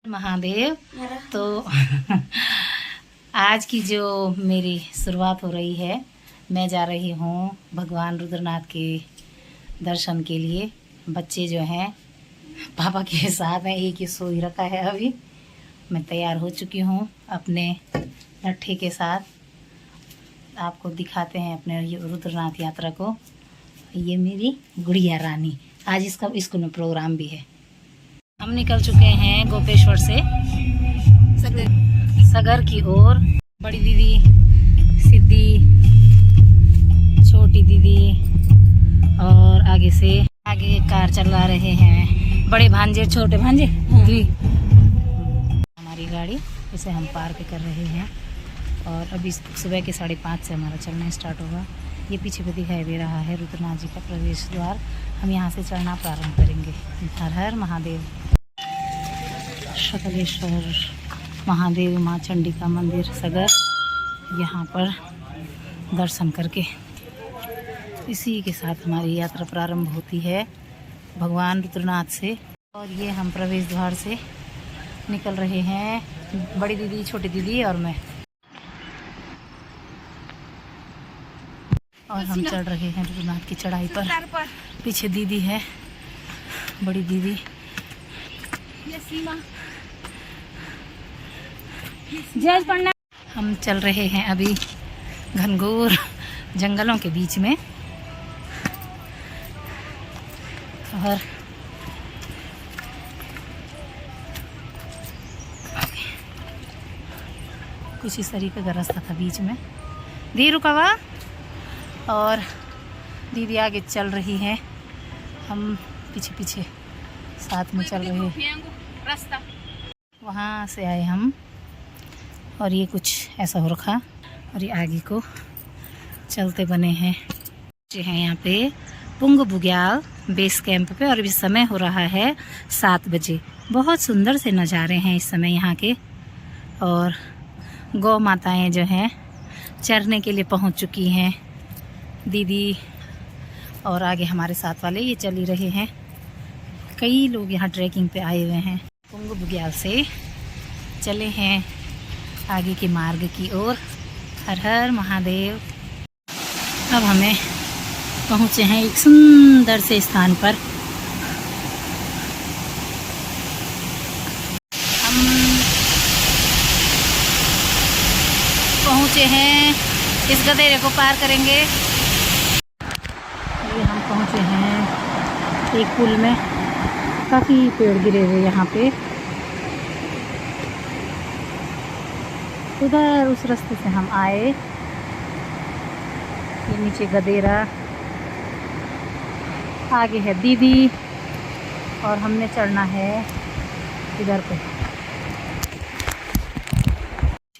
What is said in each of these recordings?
महादेव। तो आज की जो मेरी शुरुआत हो रही है, मैं जा रही हूँ भगवान रुद्रनाथ के दर्शन के लिए। बच्चे जो हैं पापा के साथ हैं, एक ही सो ही रखा है। अभी मैं तैयार हो चुकी हूँ अपने लट्ठे के साथ। आपको दिखाते हैं अपने रुद्रनाथ यात्रा को। ये मेरी गुड़िया रानी, आज इसका स्कूल में प्रोग्राम भी है। हम निकल चुके हैं गोपेश्वर से सगर की ओर। बड़ी दीदी, सिद्धि, छोटी दीदी और आगे कार चला रहे हैं बड़े भांजे, छोटे भांजे भी। हमारी गाड़ी इसे हम पार्क कर रहे हैं और अभी सुबह के 5:30 से हमारा चलना स्टार्ट होगा। ये पीछे पे दिखाई दे रहा है रुद्रनाथ जी का प्रवेश द्वार। हम यहाँ से चढ़ना प्रारंभ करेंगे। हर हर महादेव। शकलेश्वर महादेव माँ चंडिका मंदिर सगर, यहाँ पर दर्शन करके इसी के साथ हमारी यात्रा प्रारंभ होती है भगवान रुद्रनाथ से। और ये हम प्रवेश द्वार से निकल रहे हैं, बड़ी दीदी, छोटी दीदी और मैं। और हम चढ़ रहे हैं रुद्रनाथ की चढ़ाई पर। पीछे दीदी है, बड़ी दीदी। जय पढ़ना। हम चल रहे हैं अभी घनघोर जंगलों के बीच में और कुछ इस तरीके का रास्ता था बीच में। दी रुका हुआ और दीदी आगे चल रही है, हम पीछे पीछे साथ में चल रहे हैं। रास्ता वहाँ से आए हम और ये कुछ ऐसा हो रखा और ये आगे को चलते बने हैं। यहाँ पे पुंग बुग्याल बेस कैंप पे और अभी समय हो रहा है 7 बजे। बहुत सुंदर से नज़ारे हैं इस समय यहाँ के। और गौ माताएं जो हैं चरने के लिए पहुँच चुकी हैं। दीदी और आगे हमारे साथ वाले ये चल ही रहे हैं। कई लोग यहाँ ट्रैकिंग पे आए हुए हैं। पुंग बुग्याल से चले हैं आगे के मार्ग की ओर। हर हर महादेव। अब हमें पहुँचे हैं एक सुंदर से स्थान पर। हम पहुँचे हैं, इस गधेरे को पार करेंगे। ये हम पहुँचे हैं एक पुल में, काफ़ी पेड़ गिरे हुए यहाँ पे। उधर उस रास्ते से हम आए। ये नीचे गदेरा, आगे है दीदी और हमने चढ़ना है इधर पे।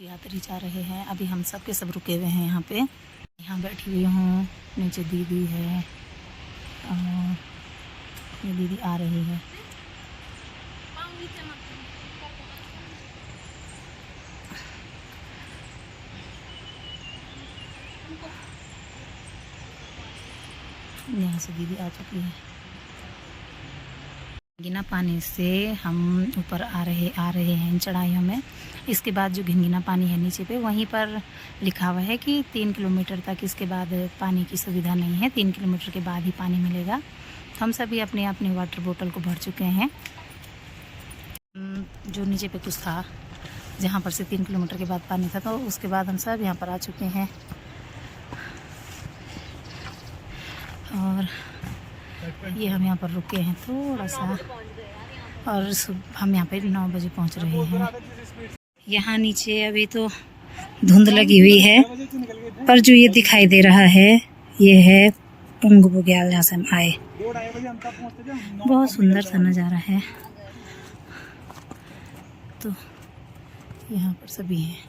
यात्री जा रहे हैं, अभी हम सब के सब रुके हुए हैं यहाँ पे। यहाँ बैठी हुई हूँ, नीचे दीदी है और ये दीदी आ रही है। यहाँ से दीदी आ चुकी है। घिनघिना पानी से हम ऊपर आ रहे हैं इन चढ़ाइयों में। इसके बाद जो घिनघिना पानी है नीचे पे, वहीं पर लिखा हुआ है कि 3 किलोमीटर तक इसके बाद पानी की सुविधा नहीं है, 3 किलोमीटर के बाद ही पानी मिलेगा। हम सभी अपने अपने वाटर बोतल को भर चुके हैं। जो नीचे पे कुछ था जहाँ पर से 3 किलोमीटर के बाद पानी था, तो उसके बाद हम सब यहाँ पर आ चुके हैं। और ये हम यहाँ पर रुके हैं थोड़ा सा और हम यहाँ पे 9 बजे पहुँच रहे हैं। यहाँ नीचे अभी तो धुंध लगी हुई है, पर जो ये दिखाई दे रहा है ये है पुंग बुग्याल, जहाँ से हम आए। बहुत सुंदर सा नज़ारा है। तो यहाँ पर सभी हैं।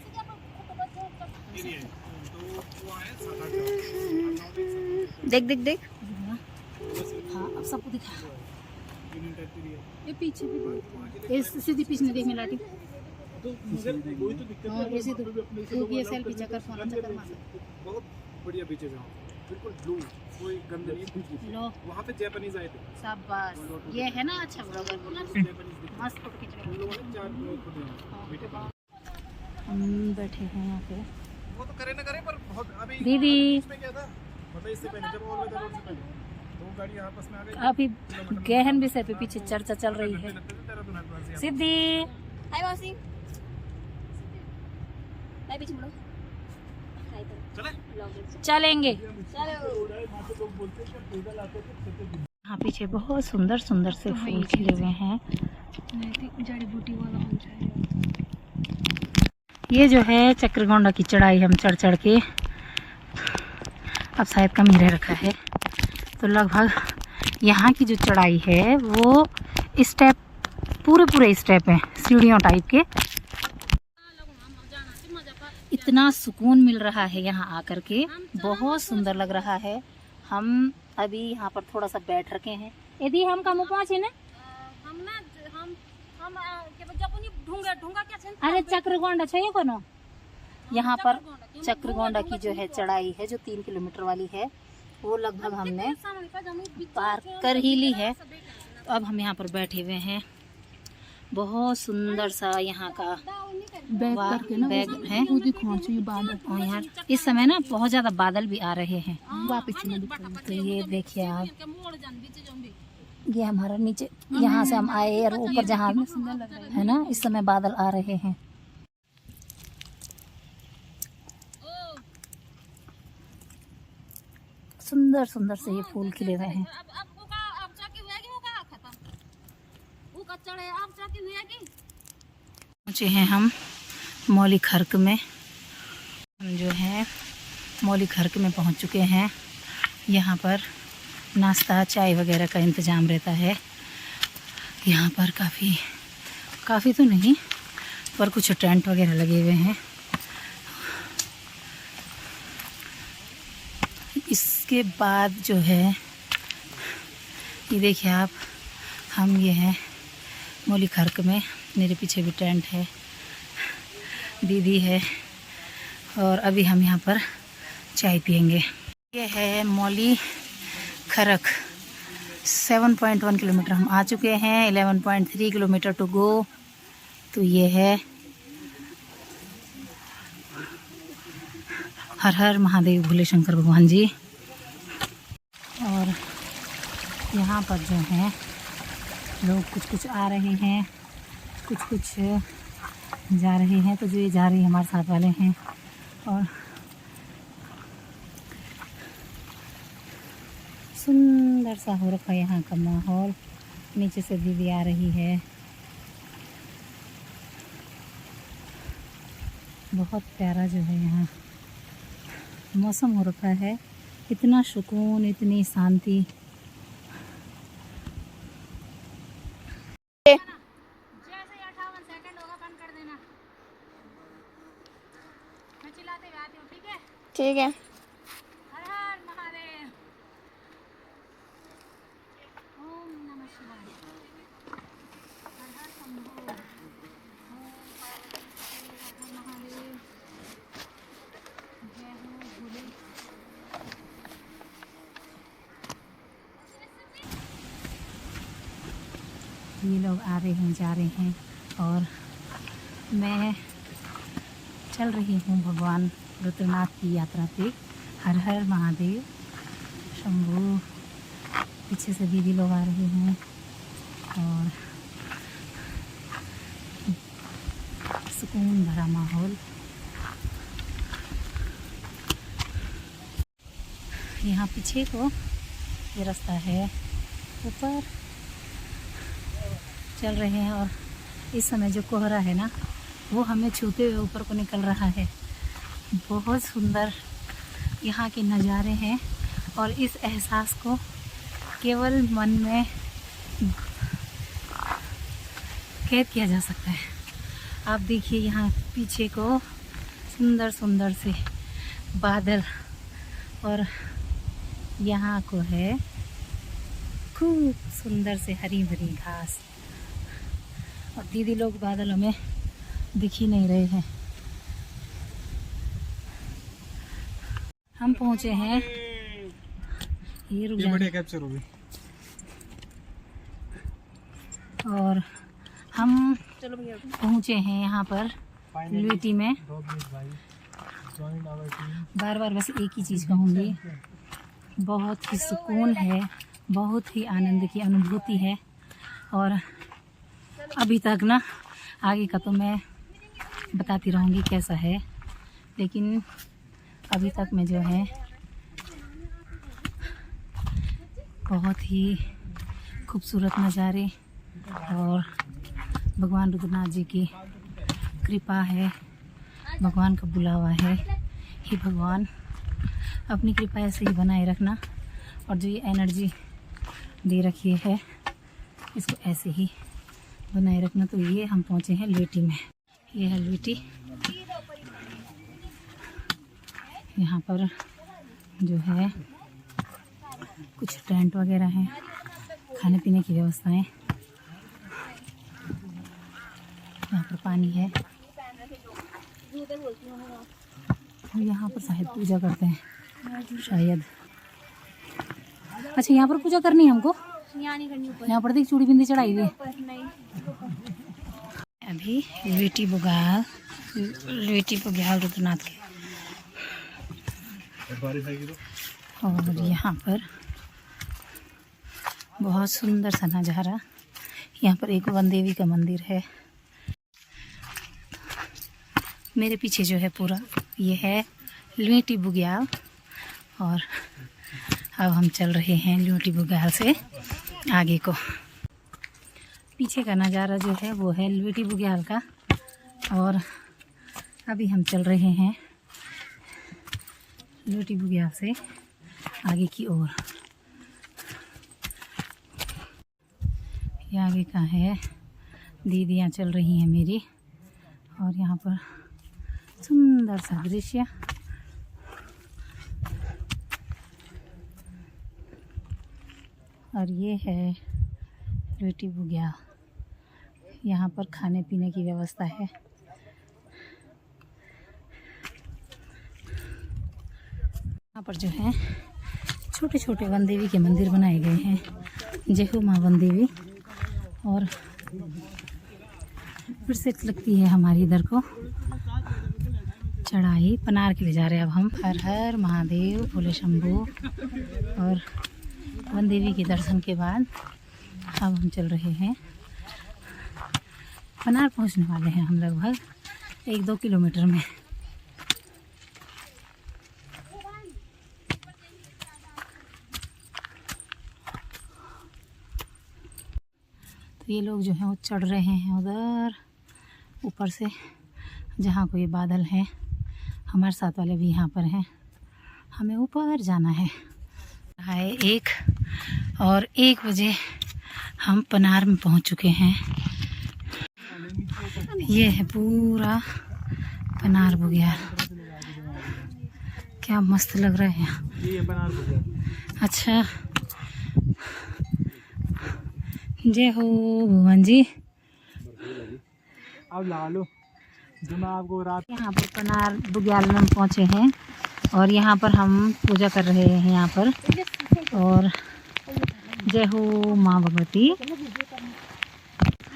देख देख देख। हाँ, अब सबको दिखा। ये पीछे भी सीधी पीछे देख मिलाटी। हाँ, ऐसे तो ये सेल्फी चक्कर फोन चक्कर मार। बहुत बढ़िया पीछे जाओ। बिल्कुल ब्लू, कोई गंद नहीं। लो वहाँ पे जापानीज आए थे, शाबाश, ये है ना अच्छा ब्लॉगर, जापानीज मस्त फोटो खींच उन रहे लोगों ने 4 फोटो मीठे पानी। हैं। हम बैठे हैं यहाँ पे। वो तो करे ना करे पर बहुत अभी दीदी। इसमें क्या था मतलब इससे पहले जब ऑल वेदर रोड से पहले वो गाड़ी आपस में आ गई। अभी गहन विषय पे पीछे चर्चा चल रही है। सिद्धि हाय मौसी, मैं पीछे मुड़ो। हाय तो चले चलेंगे। चलो। यहाँ पीछे बहुत सुंदर सुंदर से फूल खिले हुए हैं। जड़ी बूटी वाला हम चाहिए। ये जो है चक्रगोंडा की चढ़ाई हम चढ़ चढ़ के अब शायद कम ही रह रखा है। तो लगभग यहाँ की जो चढ़ाई है वो स्टेप पूरे स्टेप हैं सीढ़ियों टाइप के। इतना सुकून मिल रहा है यहाँ आकर के, बहुत सुंदर लग रहा है। हम अभी यहाँ पर थोड़ा सा बैठ रखे हैं। यदि हम कम पहुँचे ना अरे चक्रगोंडा चाहिए कोनो। यहाँ पर चक्रगोंडा की जो है चढ़ाई है जो 3 किलोमीटर वाली है वो लगभग हमने पार कर ही ली है। तो अब हम यहाँ पर बैठे हुए हैं। बहुत सुंदर सा यहाँ का बैग है। और यार इस समय ना बहुत ज्यादा बादल भी आ रहे हैं। तो ये देखिए आप, ये हमारा नीचे यहाँ से हम आए और ऊपर जहाँ है ना इस समय बादल आ रहे हैं। सुंदर सुंदर से ये फूल खिले हुए हैं। पहुँचे हैं हम मौली खर्क में। हम जो है मौली खर्क में पहुँच चुके हैं। यहाँ पर नाश्ता चाय वगैरह का इंतज़ाम रहता है। यहाँ पर काफ़ी तो नहीं पर कुछ टेंट वगैरह लगे हुए हैं। इसके बाद जो है ये देखिए आप, हम ये हैं मौली खर्क में। मेरे पीछे भी टेंट है, दीदी है और अभी हम यहाँ पर चाय पियेंगे। ये है मौली खरक। 7.1 किलोमीटर हम आ चुके हैं, 11.3 किलोमीटर टू गो। तो ये है हर हर महादेव भोले शंकर भगवान जी। और यहाँ पर जो है लोग कुछ आ रहे हैं, कुछ जा रहे हैं। तो जो ये जा रही है हमारे साथ वाले हैं। और सुंदर सा हो रखा है यहाँ का माहौल। नीचे से दीदी आ रही है। बहुत प्यारा जो है यहाँ मौसम हो रखा है। इतना सुकून, इतनी शांति। जैसे 58 सेकंड होगा बंद कर देना। मैं चिल्लाते हुए आती हूँ, ठीक है? ठीक है। हर हर महादेव। ओम नमः शिवाय। हर हर शंभो। ओम पार्वती महादेव। जय हो भोले। ये लोग आ रहे हैं, जा रहे हैं और मैं चल रही हूँ भगवान रुद्रनाथ की यात्रा पे। हर हर महादेव शंभू। पीछे से दीदी लोग आ रहे हैं और सुकून भरा माहौल। यहाँ पीछे को ये रास्ता है, ऊपर चल रहे हैं। और इस समय जो कोहरा है ना वो हमें छूते हुए ऊपर को निकल रहा है। बहुत सुंदर यहाँ के नज़ारे हैं और इस एहसास को केवल मन में कैद किया जा सकता है। आप देखिए यहाँ पीछे को सुंदर सुंदर से बादल और यहाँ को है खूब सुंदर से हरी भरी घास। और दीदी लोग बादलों में दिख ही नहीं रहे हैं। हम पहुँचे हैं ये रुक ये जाए। बढ़िया कैप्चर होगी। और हम चलो भैया पहुँचे हैं यहाँ पर लुईटी में। बार बार बस एक ही चीज़ कहूँगी, बहुत ही सुकून है, बहुत ही आनंद की अनुभूति है। और अभी तक ना आगे का तो मैं बताती रहूँगी कैसा है, लेकिन अभी तक में जो है बहुत ही खूबसूरत नज़ारे और भगवान रुद्रनाथ जी की कृपा है, भगवान का बुलावा है। हे भगवान, अपनी कृपा ऐसे ही बनाए रखना, और जो ये एनर्जी दे रखी है इसको ऐसे ही बनाए रखना। तो ये हम पहुँचे हैं लुईटी में। ये है लुईटी। यहाँ पर जो है कुछ टेंट वगैरह हैं, खाने पीने की व्यवस्थाएं। यहाँ पर पानी है और यहाँ पर शायद पूजा करते हैं शायद। अच्छा, यहाँ पर पूजा करनी है हमको? यहाँ नहीं करनी, ऊपर यहाँ पर देख चूड़ी बिंदी चढ़ाई हुई है। ऊपर नहीं। अभी लुईटी बुग्याल रुद्रनाथ के, और यहाँ पर बहुत सुंदर सा नज़ारा। यहाँ पर एक वन देवी का मंदिर है। मेरे पीछे जो है पूरा ये है लुईटी बुग्याल, और अब हम चल रहे हैं लुईटी बुग्याल से आगे को। पीछे का नज़ारा जो है वो है लुईटी बुग्याल का, और अभी हम चल रहे हैं लुईटी बुग्याल से आगे की ओर। ये आगे का है, दीदियाँ चल रही हैं मेरी, और यहाँ पर सुंदर सा दृश्य। और ये है लुईटी बुग्याल। यहाँ पर खाने पीने की व्यवस्था है। यहाँ पर जो है छोटे छोटे वन देवी के मंदिर बनाए गए हैं। जय हो माँ वन देवी। और फिर से लगती है हमारी इधर को चढ़ाई। पनार के लिए जा रहे हैं अब हम। हर हर महादेव भोले शंभू। और वन देवी के दर्शन के बाद अब हम चल रहे हैं पनार। पहुंचने वाले हैं हम लगभग 1-2 किलोमीटर में। तो ये लोग जो हैं वो चढ़ रहे हैं उधर ऊपर से, जहाँ कोई बादल है। हमारे साथ वाले भी यहाँ पर हैं। हमें ऊपर जाना है। 1 और 1 बजे हम पनार में पहुँच चुके हैं। ये है पूरा पनार बुग्याल। क्या मस्त लग रहा है यहाँ। ये पनार बुग्याल। अच्छा, जय हो भगवान जी। अब ला लो जो मैं आपको रात। यहाँ पर पनार बुग्याल में हम पहुँचे हैं, और यहाँ पर हम पूजा कर रहे हैं यहाँ पर। और जय हो माँ भगवती।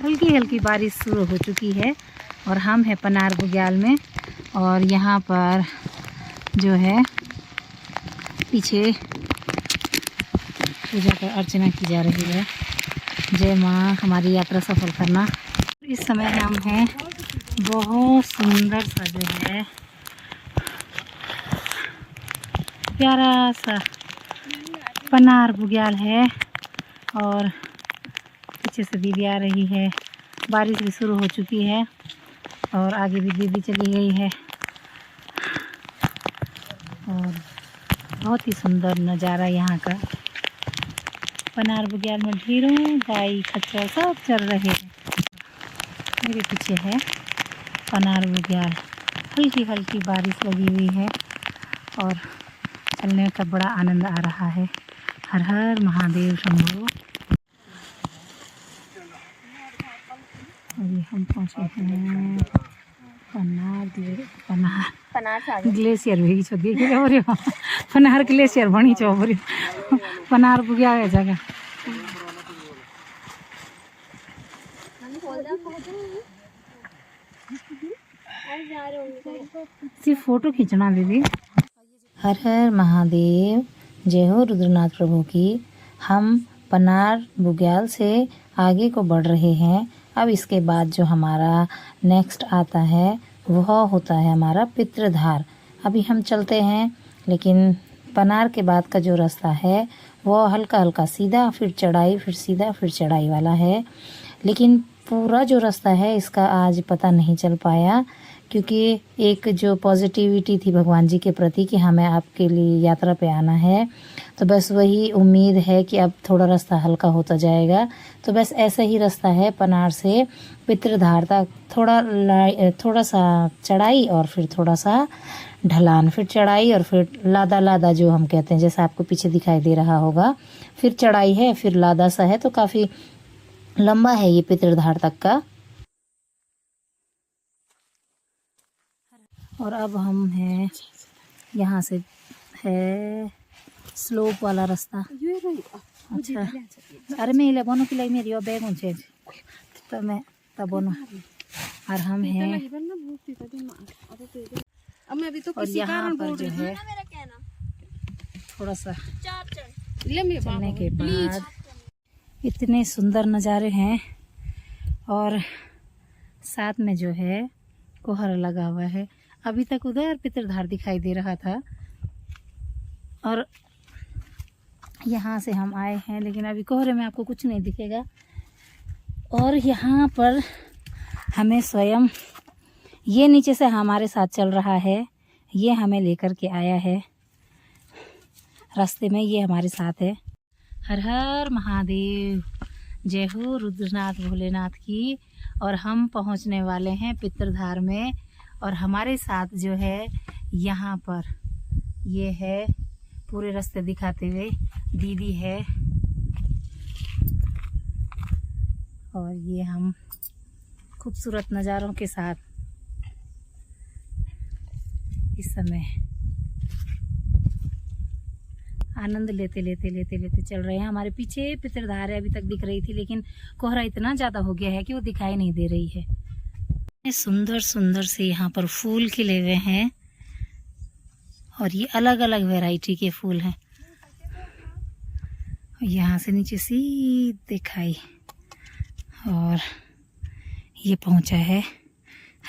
हल्की हल्की बारिश शुरू हो चुकी है, और हम हैं पनार बुग्याल में। और यहाँ पर जो है पीछे पूजा कर अर्चना की जा रही है। जय माँ, हमारी यात्रा सफल करना। इस समय हम हैं बहुत सुंदर सा जो है प्यारा सा पनार बुग्याल है, और पीछे से दीदी आ रही है। बारिश भी शुरू हो चुकी है, और आगे भी दीदी चली गई है। और बहुत ही सुंदर नज़ारा यहाँ का। पनार बुग्याल में ढेरों गाय खच्चर सब चल रहे हैं। मेरे पीछे है पनार बुग्याल। हल्की हल्की बारिश लगी हुई है, और चलने का बड़ा आनंद आ रहा है। हर हर महादेव शंभू। अभी हम पहुँचे हैं पनार पनार से आ गए। ग्लेशियर भी छो देखी ले बोरियो पनार ग्लेशियर बनी छो बोरियो पनार पुग्या है जगह सिर्फ फोटो खींचना दीदी। हर हर महादेव, जय हो रुद्रनाथ प्रभु की। हम पनार बुग्याल से आगे को बढ़ रहे हैं। अब इसके बाद जो हमारा नेक्स्ट आता है वह होता है हमारा पितृधार। अभी हम चलते हैं, लेकिन पनार के बाद का जो रास्ता है वो हल्का हल्का सीधा, फिर चढ़ाई, फिर सीधा, फिर चढ़ाई वाला है। लेकिन पूरा जो रास्ता है इसका आज पता नहीं चल पाया, क्योंकि एक जो पॉजिटिविटी थी भगवान जी के प्रति कि हमें आपके लिए यात्रा पे आना है, तो बस वही उम्मीद है कि अब थोड़ा रास्ता हल्का होता जाएगा। तो बस ऐसा ही रास्ता है पनार से पितृधार तक, थोड़ा सा चढ़ाई और फिर थोड़ा सा ढलान, फिर चढ़ाई और फिर लादा लादा जो हम कहते हैं, जैसा आपको पीछे दिखाई दे रहा होगा। फिर चढ़ाई है, फिर लादा सा है, तो काफ़ी लंबा है ये पितृधार तक का। और अब हम हैं यहाँ से है स्लोप वाला रास्ता। अच्छा, अरे मैं इले बनो कि मेरी बैग होंगे तो मैं तब बनो। और हम हैं और यहाँ पर जो है थोड़ा सा चलने के बाद इतने सुंदर नज़ारे हैं और साथ में जो है कोहरा लगा हुआ है। अभी तक उधर पितृधार दिखाई दे रहा था और यहाँ से हम आए हैं, लेकिन अभी कोहरे में आपको कुछ नहीं दिखेगा। और यहाँ पर हमें स्वयं ये नीचे से हमारे साथ चल रहा है, ये हमें लेकर के आया है रास्ते में, ये हमारे साथ है। हर हर महादेव, जय हो रुद्रनाथ भोलेनाथ की। और हम पहुंचने वाले हैं पितृधार में, और हमारे साथ जो है यहाँ पर ये है पूरे रास्ते दिखाते हुए दीदी है, और ये हम खूबसूरत नज़ारों के साथ इस समय आनंद लेते लेते चल रहे हैं। हमारे पीछे पितृधार अभी तक दिख रही थी, लेकिन कोहरा इतना ज़्यादा हो गया है कि वो दिखाई नहीं दे रही है। सुंदर सुंदर से यहाँ पर फूल खिले हुए हैं, और ये अलग अलग वैरायटी के फूल हैं। यहाँ से नीचे सीधे खाई और ये पहुँचा है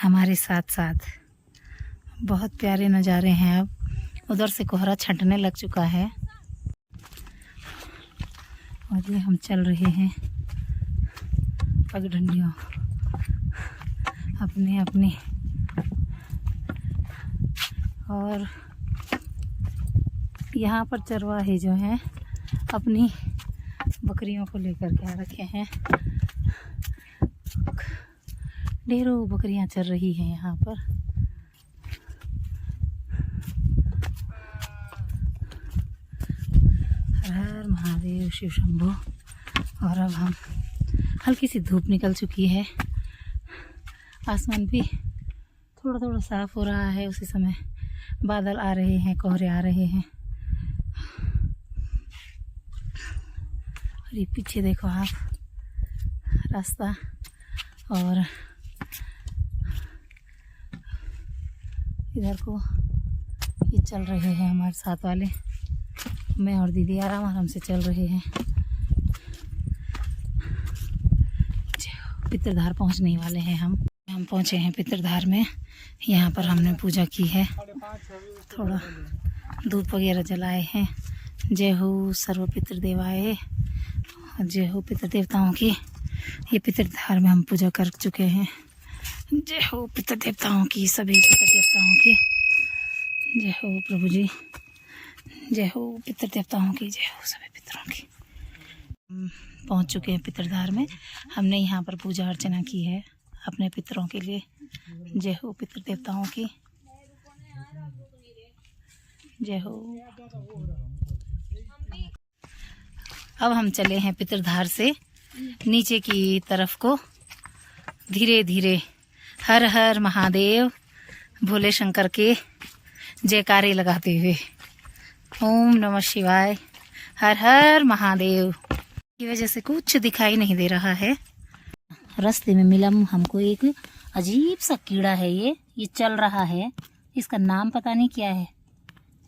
हमारे साथ साथ। बहुत प्यारे नज़ारे हैं। अब उधर से कोहरा छंटने लग चुका है और ये हम चल रहे हैं पगडंडियों अपने अपने। और यहाँ पर चरवाहे जो हैं अपनी बकरियों को लेकर के आ रखे हैं। ढेरों बकरियां चर रही हैं यहाँ पर। हर हर महादेव, शिव शंभो। और अब हम हल्की सी धूप निकल चुकी है, आसमान भी थोड़ा थोड़ा साफ हो रहा है। उसी समय बादल आ रहे हैं, कोहरे आ रहे हैं। और ये पीछे देखो आप रास्ता, और इधर को ये चल रहे हैं हमारे साथ वाले, मैं और दीदी आराम आराम से चल रहे हैं। पितृधार पहुंचने वाले हैं हम पहुंचे हैं पितृधार में। यहाँ पर हमने पूजा की है, थोड़ा धूप वगैरह जलाए हैं। जय हो सर्व पितृदेवाए, जय हो पितृदेवताओं की। ये पितृधार में हम पूजा कर चुके हैं। जय हो पितृदेवताओं की, सभी पितृदेवताओं की। जय हो प्रभु जी, जय हो पितृदेवताओं की, जय हो सभी पितरों की। पहुंच चुके हैं पितृधार में। हमने यहाँ पर पूजा अर्चना की है अपने पितरों के लिए। जय हो पितृदेवताओं की, जय हो। अब हम चले हैं पितृधार से नीचे की तरफ को धीरे धीरे। हर हर महादेव, भोले शंकर के जयकारे लगाते हुए। ओम नमः शिवाय, हर हर महादेव। की वजह से कुछ दिखाई नहीं दे रहा है। रास्ते में मिला हमको एक अजीब सा कीड़ा है। ये चल रहा है, इसका नाम पता नहीं क्या है।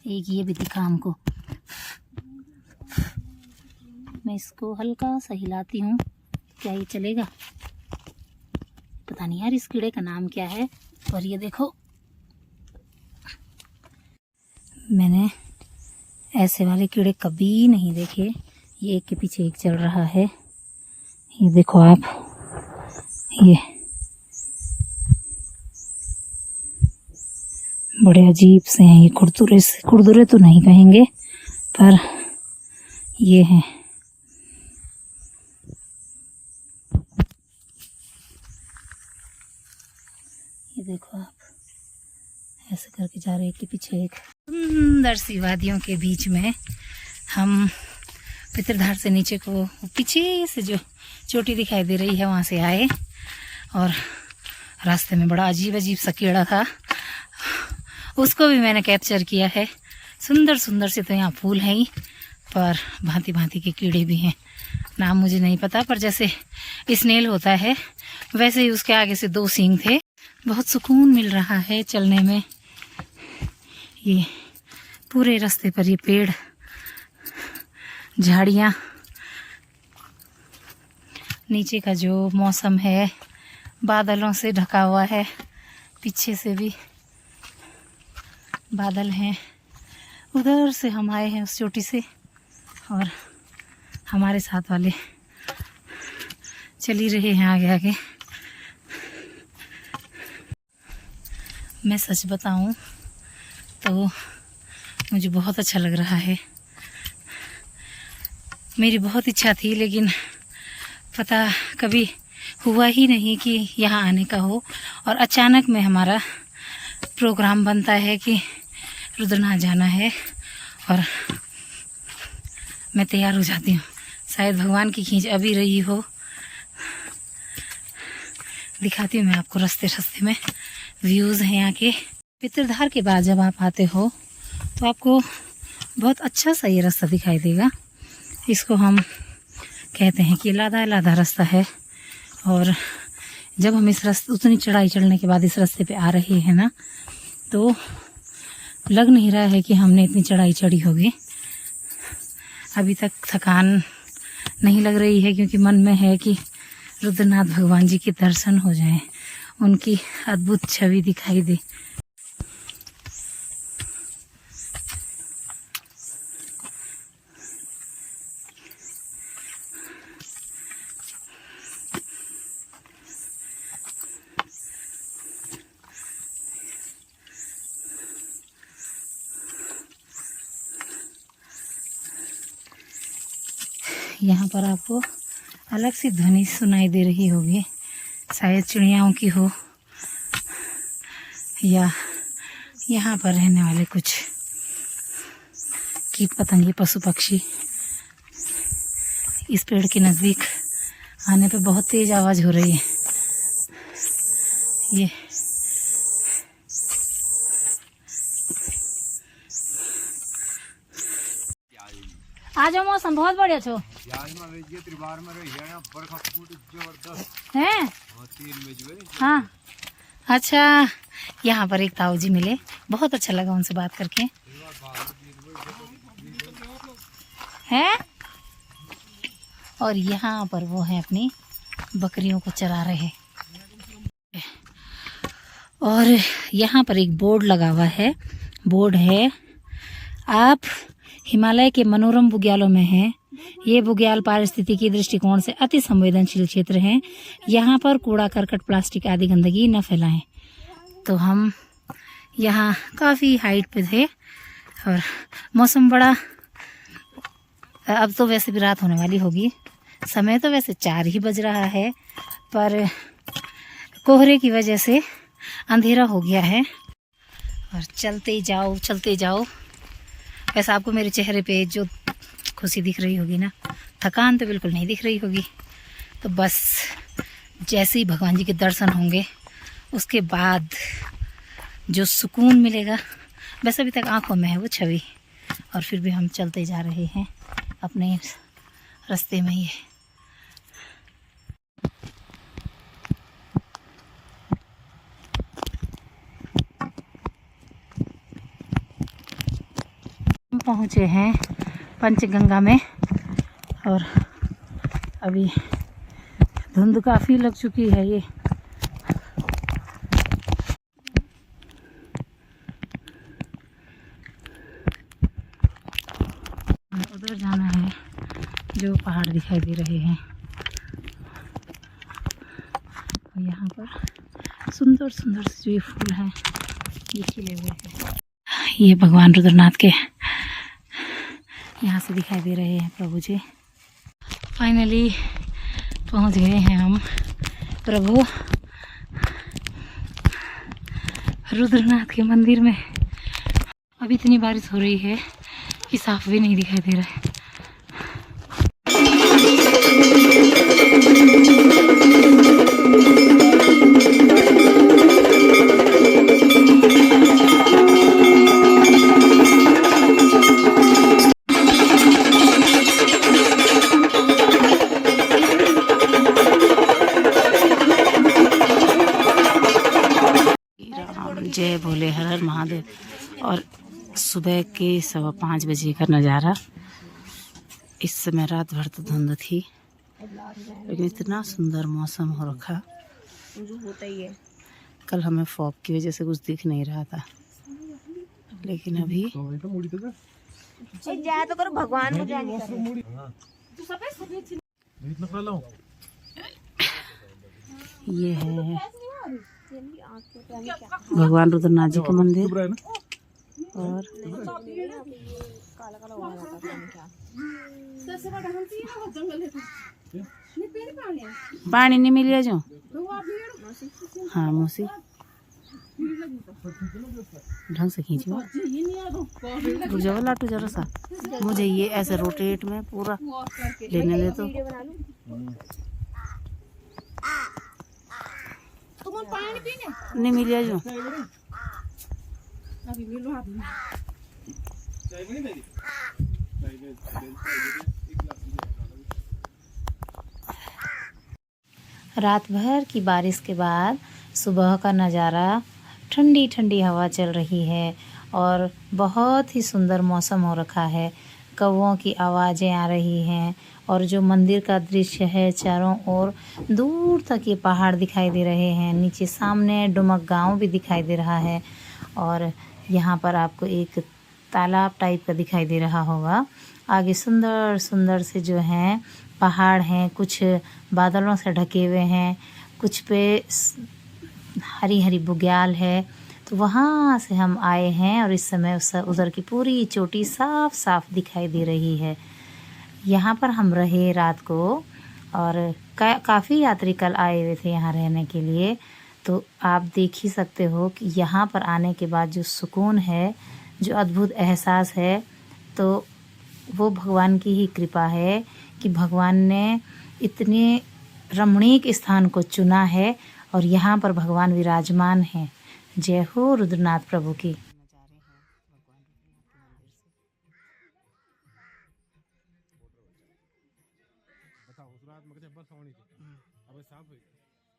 एक ये भी दिखा हमको। मैं इसको हल्का सा हिलाती हूँ, क्या ये चलेगा? पता नहीं यार इस कीड़े का नाम क्या है। और ये देखो, मैंने ऐसे वाले कीड़े कभी नहीं देखे। ये एक के पीछे एक चल रहा है। ये देखो आप, ये बड़े अजीब से हैं। ये खुरदुरे तो नहीं कहेंगे, पर ये हैं। ये देखो आप, ऐसे करके जा रहे, एक के पीछे एक। सुंदर सी वादियों के बीच में हम पितरधार से नीचे को पीछे से जो चोटी दिखाई दे रही है वहाँ से आए। और रास्ते में बड़ा अजीब अजीब सा कीड़ा था, उसको भी मैंने कैप्चर किया है। सुंदर सुंदर से तो यहाँ फूल हैं ही, पर भांति भांति के कीड़े भी हैं। नाम मुझे नहीं पता, पर जैसे स्नेल होता है वैसे ही उसके आगे से 2 सींग थे। बहुत सुकून मिल रहा है चलने में। ये पूरे रास्ते पर ये पेड़, झाड़ियाँ, नीचे का जो मौसम है बादलों से ढका हुआ है। पीछे से भी बादल हैं। उधर से हम आए हैं उस चोटी से, और हमारे साथ वाले चल ही रहे हैं आगे आगे। मैं सच बताऊं तो मुझे बहुत अच्छा लग रहा है। मेरी बहुत इच्छा थी, लेकिन पता कभी हुआ ही नहीं कि यहाँ आने का हो। और अचानक में हमारा प्रोग्राम बनता है कि रुद्रनाथ जाना है, और मैं तैयार हो जाती हूँ। शायद भगवान की खींच अभी रही हो। दिखाती हूँ मैं आपको रास्ते रास्ते में व्यूज़ हैं यहाँ के। पितरधार के बाद जब आप आते हो तो आपको बहुत अच्छा सा ये रास्ता दिखाई देगा। इसको हम कहते हैं कि लाधा लाधा रास्ता है। और जब हम इस रास्ते, उतनी चढ़ाई चढ़ने के बाद इस रास्ते पे आ रहे हैं ना, तो लग नहीं रहा है कि हमने इतनी चढ़ाई चढ़ी होगी। अभी तक थकान नहीं लग रही है, क्योंकि मन में है कि रुद्रनाथ भगवान जी के दर्शन हो जाएं, उनकी अद्भुत छवि दिखाई दे। यहाँ पर आपको अलग सी ध्वनि सुनाई दे रही होगी, शायद चिड़ियाओं की हो, या यहाँ पर रहने वाले कुछ कीट पतंगे, पशु पक्षी। इस पेड़ के नज़दीक आने पे बहुत तेज आवाज़ हो रही है। ये आज मौसम बहुत बढ़िया छो हैं। हाँ, अच्छा, यहाँ पर एक ताऊ जी मिले, बहुत अच्छा लगा उनसे बात करके। हैं, और यहाँ पर वो है अपनी बकरियों को चरा रहे। और यहाँ पर एक बोर्ड लगा हुआ है। बोर्ड है, आप हिमालय के मनोरम बुग्यालों में हैं। ये बुग्याल पारिस्थितिकी दृष्टिकोण से अति संवेदनशील क्षेत्र हैं। यहाँ पर कूड़ा करकट, प्लास्टिक आदि गंदगी न फैलाएं। तो हम यहाँ काफ़ी हाइट पे थे, और मौसम बड़ा, अब तो वैसे भी रात होने वाली होगी। समय तो वैसे 4 ही बज रहा है, पर कोहरे की वजह से अंधेरा हो गया है। और चलते जाओ चलते जाओ। वैसे आपको मेरे चेहरे पे जो खुशी दिख रही होगी ना, थकान तो बिल्कुल नहीं दिख रही होगी। तो बस जैसे ही भगवान जी के दर्शन होंगे, उसके बाद जो सुकून मिलेगा बस अभी तक आंखों में है वो छवि, और फिर भी हम चलते जा रहे हैं अपने रास्ते में ही। हम पहुँचे हैं पंचगंगा में, और अभी धुंध काफ़ी लग चुकी है। ये उधर जाना है, जो पहाड़ दिखाई दे रहे हैं, और यहाँ पर सुंदर सुंदर से जो ये फूल हैं ये खिले हुए हैं। ये भगवान रुद्रनाथ के यहाँ से दिखाई दे रहे हैं प्रभु जी। फाइनली पहुँच गए हैं हम प्रभु रुद्रनाथ के मंदिर में। अभी इतनी बारिश हो रही है कि साफ भी नहीं दिखाई दे रहा है। जय भोले, हर हर महादेव। और सुबह के 5:15 बजे का नज़ारा। इस समय रात भर तो धुंध थी, लेकिन इतना सुंदर मौसम हो रखा। होता ही है। कल हमें फॉग की वजह से कुछ दिख नहीं रहा था, लेकिन अभी जाया तो करो, भगवान को जाने ये है भगवान रुद्रनाथ जी का मंदिर। और पानी नहीं मिलिया जो। हाँ मौसी ढंग से खींचो, रुक जाओ लाटू जरा सा, मुझे ये ऐसे रोटेट में पूरा लेने दे तो। नहीं मिलिया जो। रात भर की बारिश के बाद सुबह का नज़ारा, ठंडी ठंडी हवा चल रही है और बहुत ही सुंदर मौसम हो रखा है। कौवों की आवाज़ें आ रही हैं, और जो मंदिर का दृश्य है, चारों ओर दूर तक ये पहाड़ दिखाई दे रहे हैं। नीचे सामने डुमक गांव भी दिखाई दे रहा है, और यहाँ पर आपको एक तालाब टाइप का दिखाई दे रहा होगा। आगे सुंदर सुंदर से जो हैं पहाड़ हैं, कुछ बादलों से ढके हुए हैं, कुछ पे हरी हरी बुग्याल है। तो वहाँ से हम आए हैं, और इस समय उधर की पूरी चोटी साफ साफ दिखाई दे रही है। यहाँ पर हम रहे रात को, और काफ़ी यात्री कल आए हुए थे यहाँ रहने के लिए। तो आप देख ही सकते हो कि यहाँ पर आने के बाद जो सुकून है, जो अद्भुत एहसास है, तो वो भगवान की ही कृपा है कि भगवान ने इतने रमणीक स्थान को चुना है, और यहाँ पर भगवान विराजमान हैं। जय हो रुद्रनाथ प्रभु की।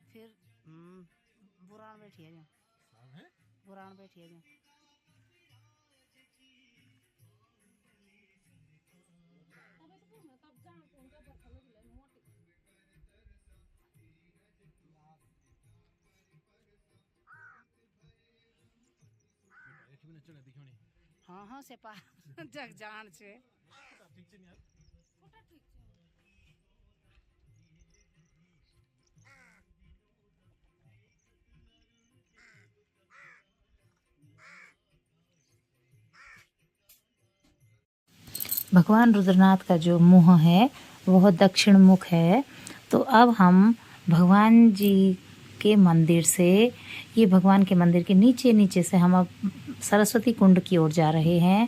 फिर बुरान बैठिए जो, बुरान बैठिए जो। हाँ हाँ से पा जग जान छे। भगवान रुद्रनाथ का जो मुँह है वह दक्षिण मुख है। तो अब हम भगवान जी के मंदिर से, ये भगवान के मंदिर के नीचे नीचे से हम अब सरस्वती कुंड की ओर जा रहे हैं।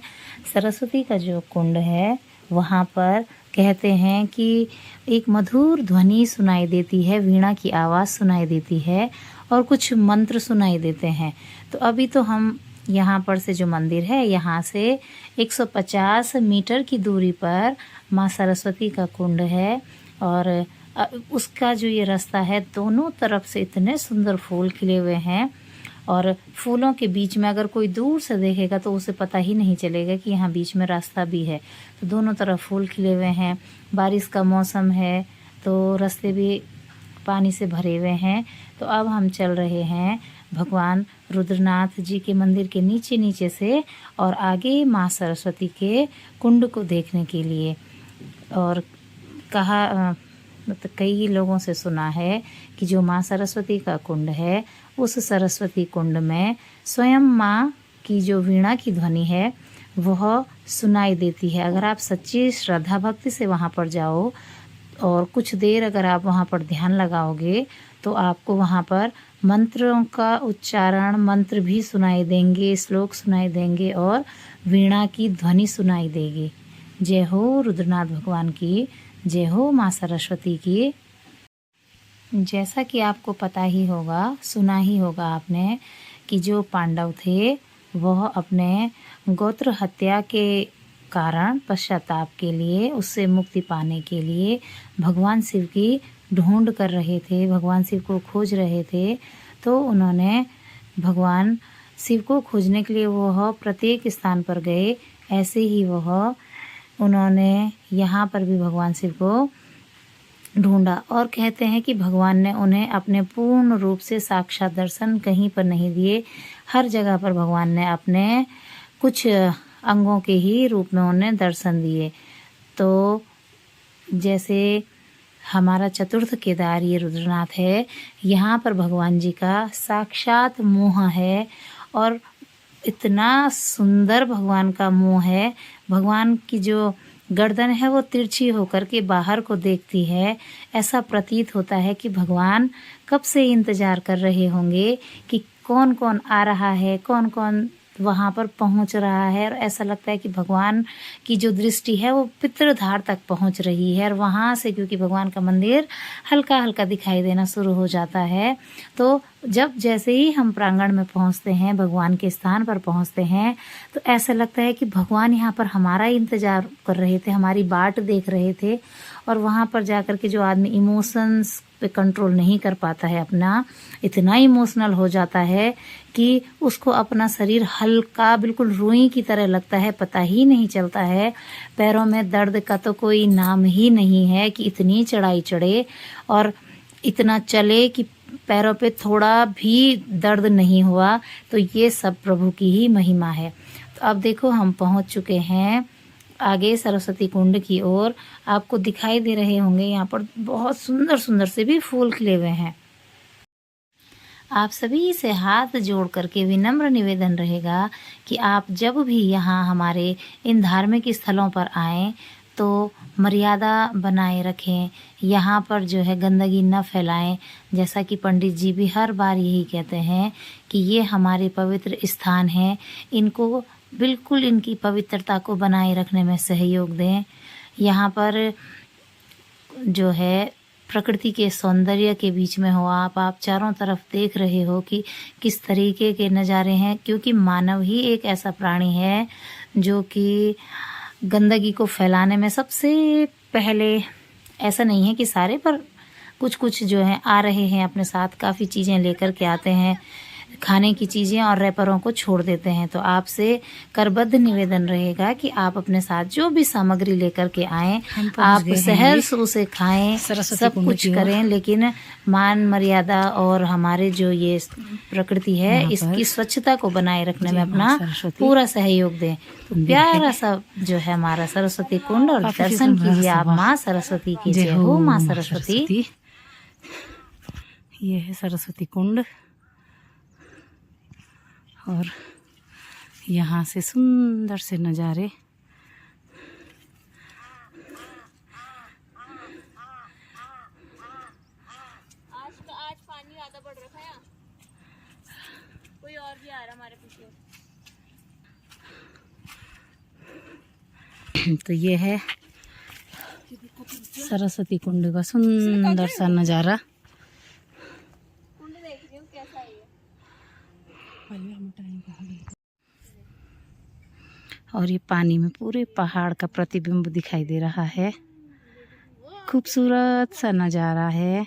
सरस्वती का जो कुंड है वहाँ पर कहते हैं कि एक मधुर ध्वनि सुनाई देती है, वीणा की आवाज़ सुनाई देती है, और कुछ मंत्र सुनाई देते हैं। तो अभी तो हम यहाँ पर से जो मंदिर है, यहाँ से 150 मीटर की दूरी पर माँ सरस्वती का कुंड है। और उसका जो ये रास्ता है, दोनों तरफ से इतने सुंदर फूल खिले हुए हैं। और फूलों के बीच में अगर कोई दूर से देखेगा तो उसे पता ही नहीं चलेगा कि यहाँ बीच में रास्ता भी है। तो दोनों तरफ फूल खिले हुए हैं। बारिश का मौसम है तो रास्ते भी पानी से भरे हुए हैं। तो अब हम चल रहे हैं भगवान रुद्रनाथ जी के मंदिर के नीचे नीचे से और आगे माँ सरस्वती के कुंड को देखने के लिए। और कहा मतलब कई लोगों से सुना है कि जो माँ सरस्वती का कुंड है, उस सरस्वती कुंड में स्वयं माँ की जो वीणा की ध्वनि है वह सुनाई देती है। अगर आप सच्ची श्रद्धा भक्ति से वहाँ पर जाओ और कुछ देर अगर आप वहाँ पर ध्यान लगाओगे तो आपको वहाँ पर मंत्रों का उच्चारण, मंत्र भी सुनाई देंगे, श्लोक सुनाई देंगे और वीणा की ध्वनि सुनाई देगी। जय हो रुद्रनाथ भगवान की, जय हो माँ सरस्वती की। जैसा कि आपको पता ही होगा, सुना ही होगा आपने कि जो पांडव थे वह अपने गोत्र हत्या के कारण पश्चाताप के लिए, उससे मुक्ति पाने के लिए भगवान शिव की ढूंढ कर रहे थे, भगवान शिव को खोज रहे थे। तो उन्होंने भगवान शिव को खोजने के लिए वह प्रत्येक स्थान पर गए। ऐसे ही उन्होंने यहाँ पर भी भगवान शिव को ढूंढा। और कहते हैं कि भगवान ने उन्हें अपने पूर्ण रूप से साक्षात दर्शन कहीं पर नहीं दिए। हर जगह पर भगवान ने अपने कुछ अंगों के ही रूप में उन्हें दर्शन दिए। तो जैसे हमारा चतुर्थ केदार ये रुद्रनाथ है, यहाँ पर भगवान जी का साक्षात मुँह है और इतना सुंदर भगवान का मुँह है। भगवान की जो गर्दन है वो तिरछी होकर के बाहर को देखती है। ऐसा प्रतीत होता है कि भगवान कब से इंतज़ार कर रहे होंगे कि कौन कौन आ रहा है, कौन कौन वहाँ पर पहुँच रहा है। और ऐसा लगता है कि भगवान की जो दृष्टि है वो पितृधार तक पहुँच रही है। और वहाँ से क्योंकि भगवान का मंदिर हल्का हल्का दिखाई देना शुरू हो जाता है, तो जब जैसे ही हम प्रांगण में पहुँचते हैं, भगवान के स्थान पर पहुँचते हैं, तो ऐसा लगता है कि भगवान यहाँ पर हमारा इंतज़ार कर रहे थे, हमारी बाट देख रहे थे। और वहाँ पर जाकर के जो आदमी इमोशंस पे कंट्रोल नहीं कर पाता है अपना, इतना इमोशनल हो जाता है कि उसको अपना शरीर हल्का बिल्कुल रुई की तरह लगता है, पता ही नहीं चलता है। पैरों में दर्द का तो कोई नाम ही नहीं है कि इतनी चढ़ाई चढ़े और इतना चले कि पैरों पे थोड़ा भी दर्द नहीं हुआ। तो ये सब प्रभु की ही महिमा है। तो अब देखो हम पहुंच चुके हैं आगे सरस्वती कुंड की ओर। आपको दिखाई दे रहे होंगे यहाँ पर बहुत सुंदर सुंदर से भी फूल खिले हुए हैं। आप सभी से हाथ जोड़ करके विनम्र निवेदन रहेगा कि आप जब भी यहाँ हमारे इन धार्मिक स्थलों पर आएँ तो मर्यादा बनाए रखें। यहाँ पर जो है गंदगी न फैलाएं। जैसा कि पंडित जी भी हर बार यही कहते हैं कि ये हमारे पवित्र स्थान हैं, इनको बिल्कुल इनकी पवित्रता को बनाए रखने में सहयोग दें। यहाँ पर जो है प्रकृति के सौंदर्य के बीच में हो आप चारों तरफ देख रहे हो कि किस तरीके के नज़ारे हैं। क्योंकि मानव ही एक ऐसा प्राणी है जो कि गंदगी को फैलाने में सबसे पहले, ऐसा नहीं है कि सारे, पर कुछ कुछ जो है आ रहे हैं अपने साथ काफ़ी चीज़ें लेकर के आते हैं, खाने की चीज़ें, और रैपरों को छोड़ देते हैं। तो आपसे करबद्ध निवेदन रहेगा कि आप अपने साथ जो भी सामग्री लेकर के आएँ, आप सहर्ष उसे खाएं, सब कुछ करें, लेकिन मान मर्यादा और हमारे जो ये प्रकृति है इसकी स्वच्छता को बनाए रखने में अपना पूरा सहयोग दें। तो प्यारा सा जो है हमारा सरस्वती कुंड, और दर्शन कीजिए आप माँ सरस्वती की। जय हो माँ सरस्वती। ये है सरस्वती कुंड और यहाँ से सुंदर से नज़ारे। आज पानी ज़्यादा बढ़ रखा है, कोई और भी आ रहा हमारे पीछे। तो ये है सरस्वती कुंड का सुंदर सा नज़ारा। कुंड देख रही हूँ कैसा है ये। और ये पानी में पूरे पहाड़ का प्रतिबिंब दिखाई दे रहा है। खूबसूरत सा नज़ारा है।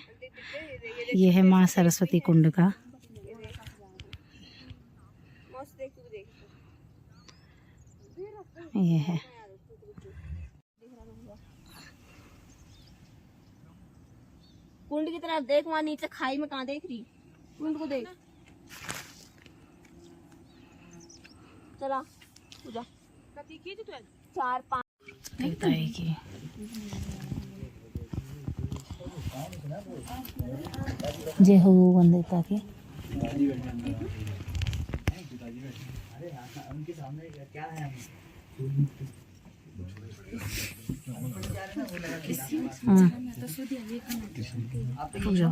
ये है माँ सरस्वती कुंड का। ये है कुंड की तरफ देख, वहाँ नीचे खाई में कहाँ देख रही, कुंड को देख। चला पूजा 4-5 देवता है कि जय हो वंदेता की। पूजा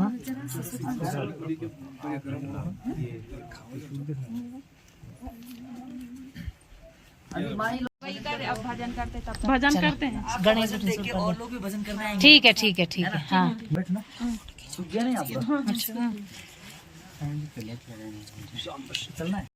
भजन करते हैं गणेश जी और लोग भी भजन कर रहे हैं। ठीक है ठीक है ठीक है। हाँ बैठना चलना है।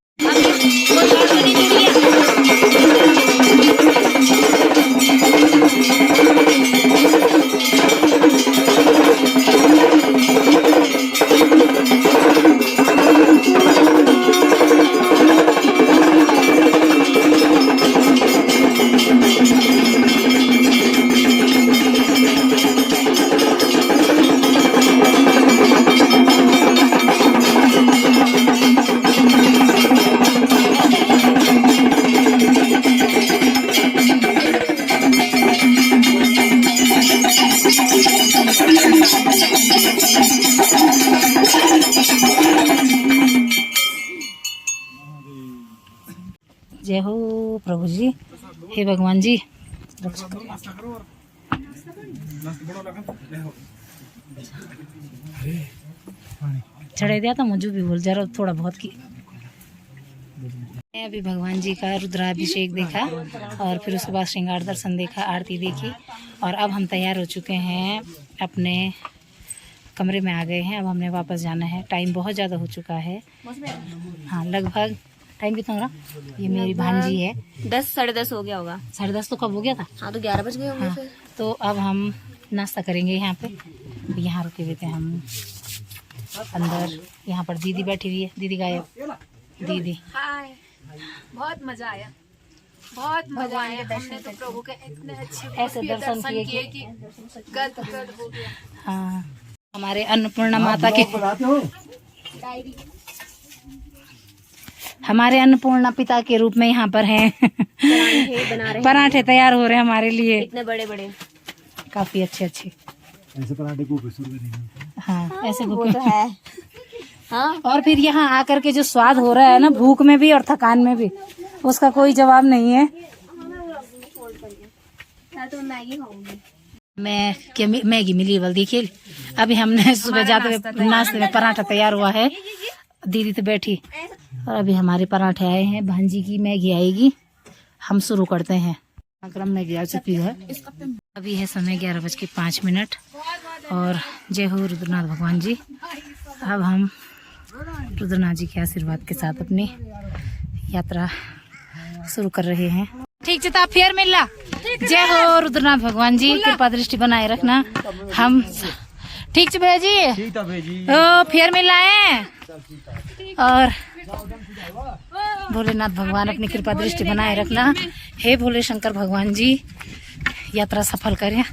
जय हो प्रभु जी, हे भगवान जी। चढ़े दिया था मुझे भी बोल जरा थोड़ा बहुत की। अभी भगवान जी का रुद्राभिषेक देखा और फिर उसके बाद श्रृंगार दर्शन देखा, आरती देखी और अब हम तैयार हो चुके हैं, अपने कमरे में आ गए हैं। अब हमने वापस जाना है। टाइम बहुत ज़्यादा हो चुका है। हाँ लगभग टाइम कितना हो रहा? ये मेरी भांजी है। 10-10:30 हो गया होगा। 10:30 तो कब हो गया था? हाँ तो 11 बज गए होंगे। हाँ, तो अब हम नाश्ता करेंगे यहाँ पे। यहाँ रुके हुए थे हम अंदर। यहाँ पर दीदी बैठी हुई है। दीदी गायब। दीदी हाय, बहुत मजा आया, बहुत मजा आया। हमने तो प्रभु के इतने अच्छे ऐसे दर्शन किए कि गद हो गया। हाँ हमारे अन्नपूर्णा माता के, हमारे अन्नपूर्णा पिता के रूप में यहाँ पर हैं। बना रहे पराठे तैयार हो रहे हैं हमारे लिए, इतने बड़े बड़े, काफी अच्छे अच्छे। ऐसे पराठे को नहीं। हाँ ऐसे वो तो है। हाँ और फिर यहाँ आकर के जो स्वाद हो रहा है ना, भूख में भी और थकान में भी, उसका कोई जवाब नहीं है। तो मैगी खाऊंगी मैं क्या मैगी मिली बल देखिए। अभी हमने सुबह जाते हुए नाश्ते में पराठा तैयार हुआ है। दीदी तो बैठी और अभी हमारे पराठे आए हैं। भांजी की मैगी आएगी। हम शुरू करते हैं। क्रम मैगी आ चुकी है। अभी है समय 11:05 और जय हो रुद्रनाथ भगवान जी। अब हम रुद्रनाथ जी के आशीर्वाद के साथ अपनी यात्रा शुरू कर रहे हैं। ठीक चिता फिर मिलना। जय हो रुद्रनाथ भगवान जी, कृपा दृष्टि बनाए रखना। हम ठीक है भैया जी, फिर मिलना है। और भोलेनाथ भगवान अपनी कृपा दृष्टि बनाए रखना। हे भोले शंकर भगवान जी, यात्रा सफल करें।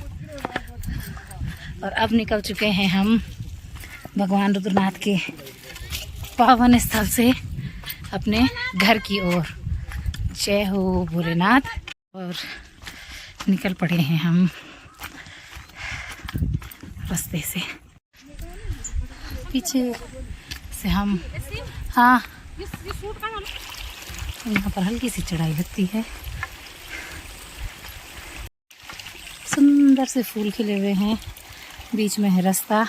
और अब निकल चुके हैं हम भगवान रुद्रनाथ के पावन स्थल से अपने घर की ओर। जय हो भोलेनाथ। और निकल पड़े हैं हम रास्ते से। पीछे से हम, हाँ यहाँ पर हल्की सी चढ़ाई लगती है। सुंदर से फूल खिले हुए हैं, बीच में है रास्ता।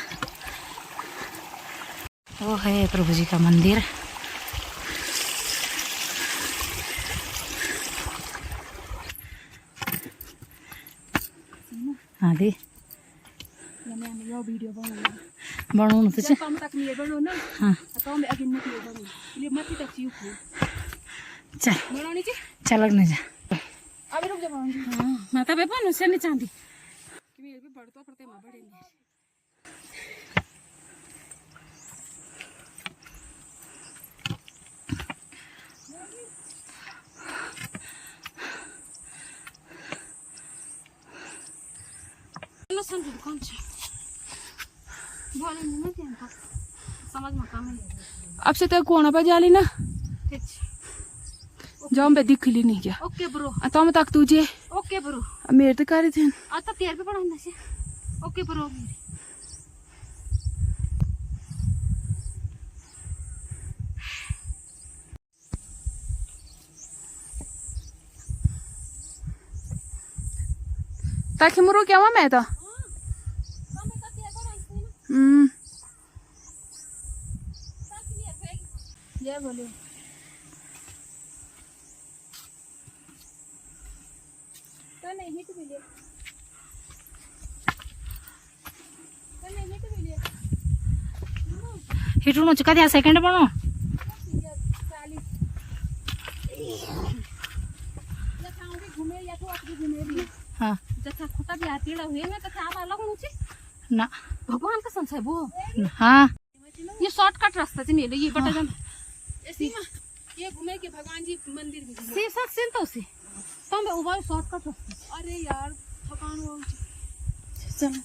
वो है प्रभु जी का मंदिर। हाँ दी बनाउनु त चाहिँ हाँ चल चल लगने जा। अभी रुक जाओ मैं तो बेपन उससे नहीं चाहती कि मेरे भी बढ़तो पड़ते मां बड़े मेरे कौन समझ मकाम अब से तो कोना पे जाली ना जाओ मैं दिख ली नहीं क्या ओके ब्रो तो मैं तक तुझे ओके ब्रो मेरे तो कर थे आता तेरे पे पड़ा से ओके ब्रो ताकि मुरो क्या हुआ मैं तो ये बोले तो नहीं हिट मिले तो नहीं हिट मिले हिटू चुका दिया सेकंड बनो 40 घूमे या तो अपनी घूमे भी हाँ जथा खोटा भी आती हुए ना तथा आप अलग मुझे ना भगवान का संशय वो हाँ ये शॉर्टकट रास्ता से मेरे ये बटा जन ये घूमे के भगवान जी मंदिर में से साथ से तो से तो मैं उबा शॉर्टकट रास्ता अरे यार थकान हो चल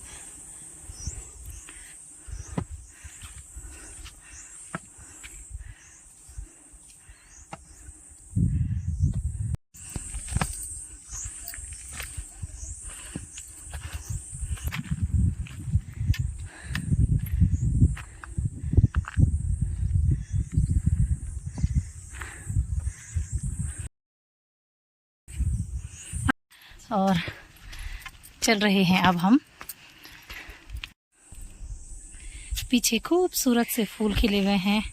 और चल रहे हैं अब हम पीछे खूबसूरत से फूल खिले हुए हैं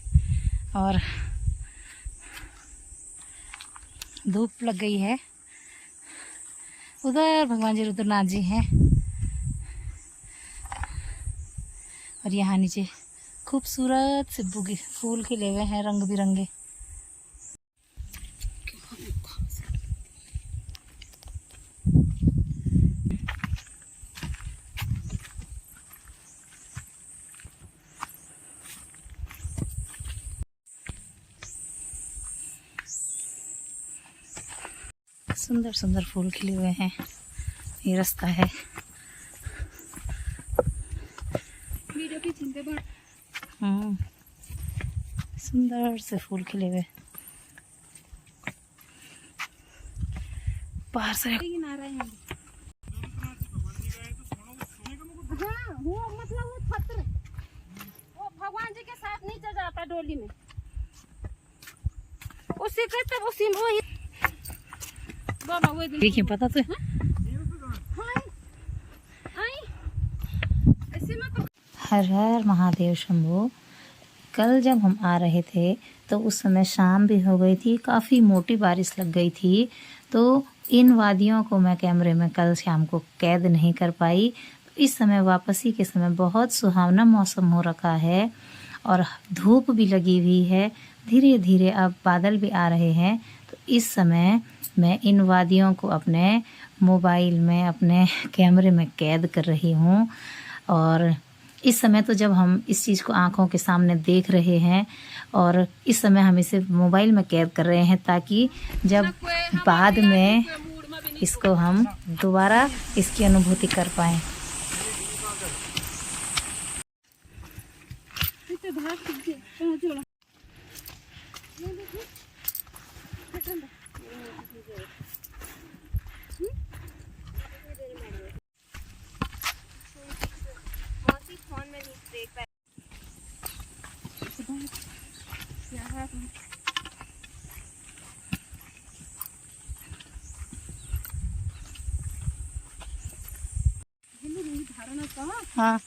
और धूप लग गई है। उधर भगवान जी रुद्रनाथ जी हैं और यहाँ नीचे खूबसूरत से बुगे फूल खिले हुए हैं रंग बिरंगे। सुंदर सुंदर फूल खिले हुए हैं। ये रास्ता है। वीडियो की चिंता बढ़ सुंदर से फूल खिले हुए बाहर से नारायण हाँ वो मतलब वो छत्र वो भगवान जी के साथ नहीं चल जाता डोली में उसी कहते वो सिंह वही बाबा वो देखिए पता तो हर हर महादेव शंभू। कल जब हम आ रहे थे तो उस समय शाम भी हो गई थी, काफ़ी मोटी बारिश लग गई थी, तो इन वादियों को मैं कैमरे में कल शाम को कैद नहीं कर पाई। इस समय वापसी के समय बहुत सुहावना मौसम हो रखा है और धूप भी लगी हुई है। धीरे धीरे अब बादल भी आ रहे हैं। तो इस समय मैं इन वादियों को अपने मोबाइल में अपने कैमरे में कैद कर रही हूँ। और इस समय तो जब हम इस चीज़ को आँखों के सामने देख रहे हैं और इस समय हम इसे मोबाइल में कैद कर रहे हैं ताकि जब बाद में इसको हम दोबारा इसकी अनुभूति कर पाएँ। हाँ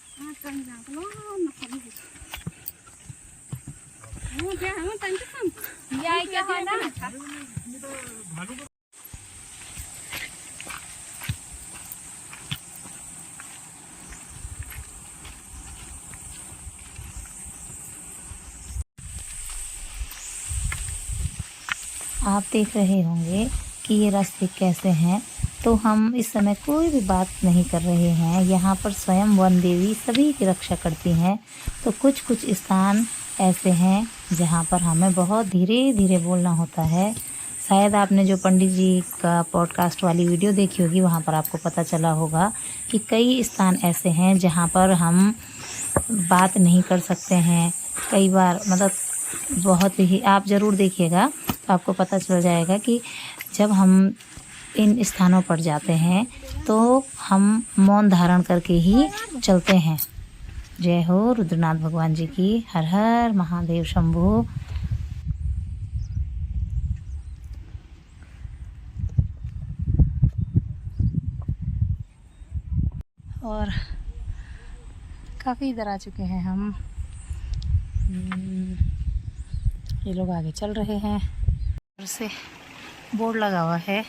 आप देख रहे होंगे कि ये रास्ते कैसे हैं, तो हम इस समय कोई भी बात नहीं कर रहे हैं। यहाँ पर स्वयं वन देवी सभी की रक्षा करती हैं। तो कुछ कुछ स्थान ऐसे हैं जहाँ पर हमें बहुत धीरे धीरे बोलना होता है। शायद आपने जो पंडित जी का पॉडकास्ट वाली वीडियो देखी होगी, वहाँ पर आपको पता चला होगा कि कई स्थान ऐसे हैं जहाँ पर हम बात नहीं कर सकते हैं। कई बार मतलब बहुत ही, आप ज़रूर देखिएगा तो आपको पता चल जाएगा कि जब हम इन स्थानों पर जाते हैं तो हम मौन धारण करके ही चलते हैं। जय हो रुद्रनाथ भगवान जी की। हर हर महादेव शंभू। और काफ़ी इधर आ चुके हैं हम। ये लोग आगे चल रहे हैं। ऊपर से बोर्ड लगा हुआ है।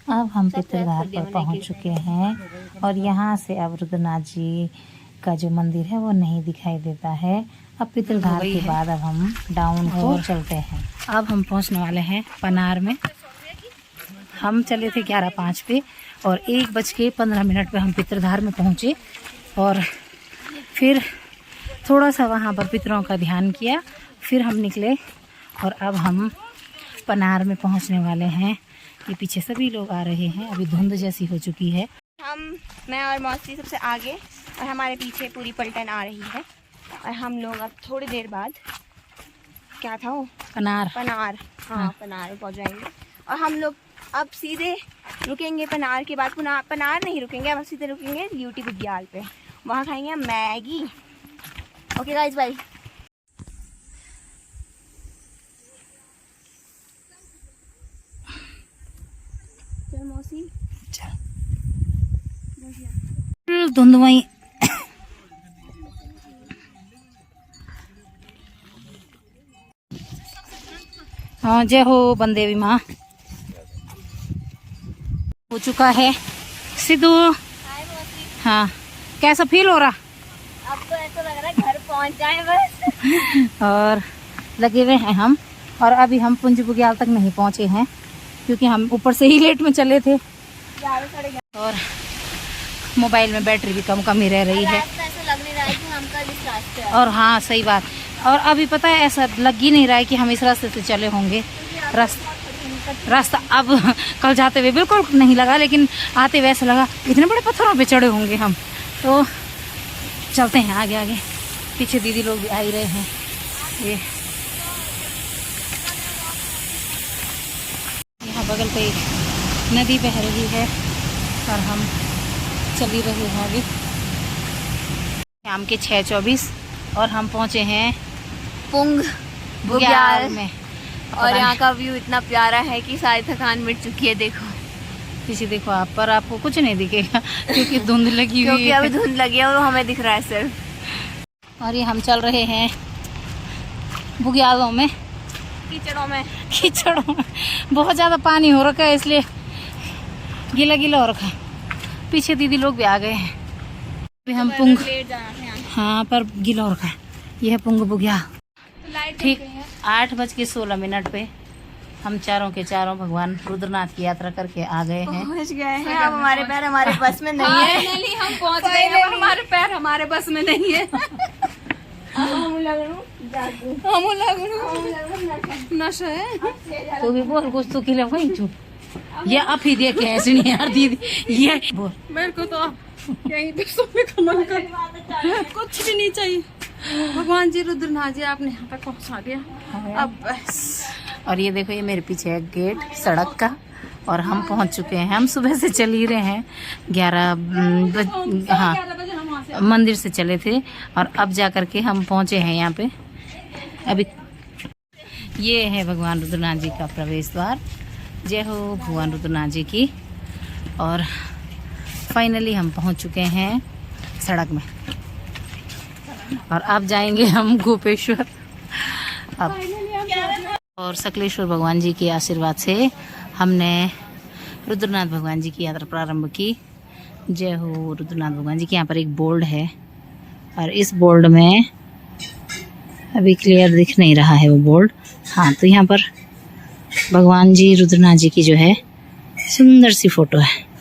अब हम पितृधार पर पहुंच चुके हैं और यहाँ से अब रुद्रनाथ जी का जो मंदिर है वो नहीं दिखाई देता है। अब पितृधार के बाद अब हम डाउन को चलते हैं। अब हम पहुंचने वाले हैं पनार में। हम चले थे 11:05 पे और 1:15 पे हम पितृधार में पहुंचे और फिर थोड़ा सा वहाँ पर पितरों का ध्यान किया, फिर हम निकले और अब हम पनार में पहुंचने वाले हैं। ये पीछे सभी लोग आ रहे हैं। अभी धुंध जैसी हो चुकी है। मैं और मौसी सबसे आगे और हमारे पीछे पूरी पलटन आ रही है और हम लोग अब थोड़ी देर बाद, क्या था वो, पनार। हाँ पनार पहुंच जाएंगे। और हम लोग अब सीधे रुकेंगे पनार के बाद। पनार नहीं रुकेंगे, अब सीधे रुकेंगे यूटी बुग्याल पे। वहाँ खाएंगे मैगी। Okay guys, bye. चल मौसी, धुंध वहीं। हाँ, जय हो बंदेवी माँ। हो चुका है सिद्धू। हाँ, कैसा फील हो रहा? अब तो ऐसा लग रहा है घर पहुंच जाए बस। और लगे हुए हैं हम। और अभी हम पुंज बुग्याल तक नहीं पहुंचे हैं क्योंकि हम ऊपर से ही लेट में चले थे और मोबाइल में बैटरी भी कम ही रह रही है। ऐसा लग नहीं रहा है कि हम कल इस रास्ते आए। और हाँ, सही बात। और अभी पता है, ऐसा लग ही नहीं रहा है कि हम इस रास्ते से चले होंगे। रास्ता अब कल जाते हुए बिल्कुल नहीं लगा, लेकिन आते हुए ऐसा लगा इतने बड़े पत्थरों पे चढ़े होंगे हम। तो चलते हैं आगे आगे। पीछे दीदी लोग भी आ ही रहे हैं। ये यहाँ बगल पे एक नदी बह रही है और हम चल ही रहे हैं अभी। शाम के 6:24 और हम पहुँचे हैं पुंग बुग्याल में। और यहाँ का व्यू इतना प्यारा है कि सारी थकान मिट चुकी है। देखो पीछे देखो आप, पर आपको कुछ नहीं दिखेगा क्योंकि धुंध लगी हुई क्योंकि है। अभी धुंध लगी है और हमें दिख रहा है सिर्फ। और ये हम चल रहे हैं बुग्यालों में, कीचड़ों में। बहुत ज़्यादा पानी हो रखा है इसलिए गीला गीला हो रखा है। पीछे दीदी लोग भी आ गए हैं। अभी हम पुंग, हाँ पर गीला हो रखा है। यह है पुंग बुग्याल। ठीक 8:16 पे हम चारों के चारों भगवान रुद्रनाथ की यात्रा करके आ गए हैं। पहुंच गए हैं। अब हमारे पैर हमारे बस में नहीं है। फाइनली हम पहुंच गए हैं। हमारे पैर हमारे बस में नहीं है। नशा है। तो भी बोल कुछ तो खिला वही चुप। ये अब ही देख के ऐसे नहीं यार दीदी, ये बोल। मेरे को तो यहीं पे सोने का मन कर, कुछ भी नहीं चाहिए। भगवान जी रुद्रनाथ जी आपने यहाँ तक पहुँचा दिया, अब बस। और ये देखो, ये मेरे पीछे है गेट सड़क का और हम पहुंच चुके हैं। हम सुबह से चल ही रहे हैं। 11 हाँ, मंदिर से चले थे और अब जा कर के हम पहुंचे हैं यहाँ पे। अभी ये है भगवान रुद्रनाथ जी का प्रवेश द्वार। जय हो भगवान रुद्रनाथ जी की। और फाइनली हम पहुंच चुके हैं सड़क में और अब जाएंगे हम गोपेश्वर। अब और सकलेश्वर भगवान जी के आशीर्वाद से हमने रुद्रनाथ भगवान जी की यात्रा प्रारंभ की। जय हो रुद्रनाथ भगवान जी की। यहाँ पर एक बोर्ड है और इस बोर्ड में अभी क्लियर दिख नहीं रहा है वो बोर्ड। हाँ, तो यहाँ पर भगवान जी रुद्रनाथ जी की जो है सुंदर सी फोटो है।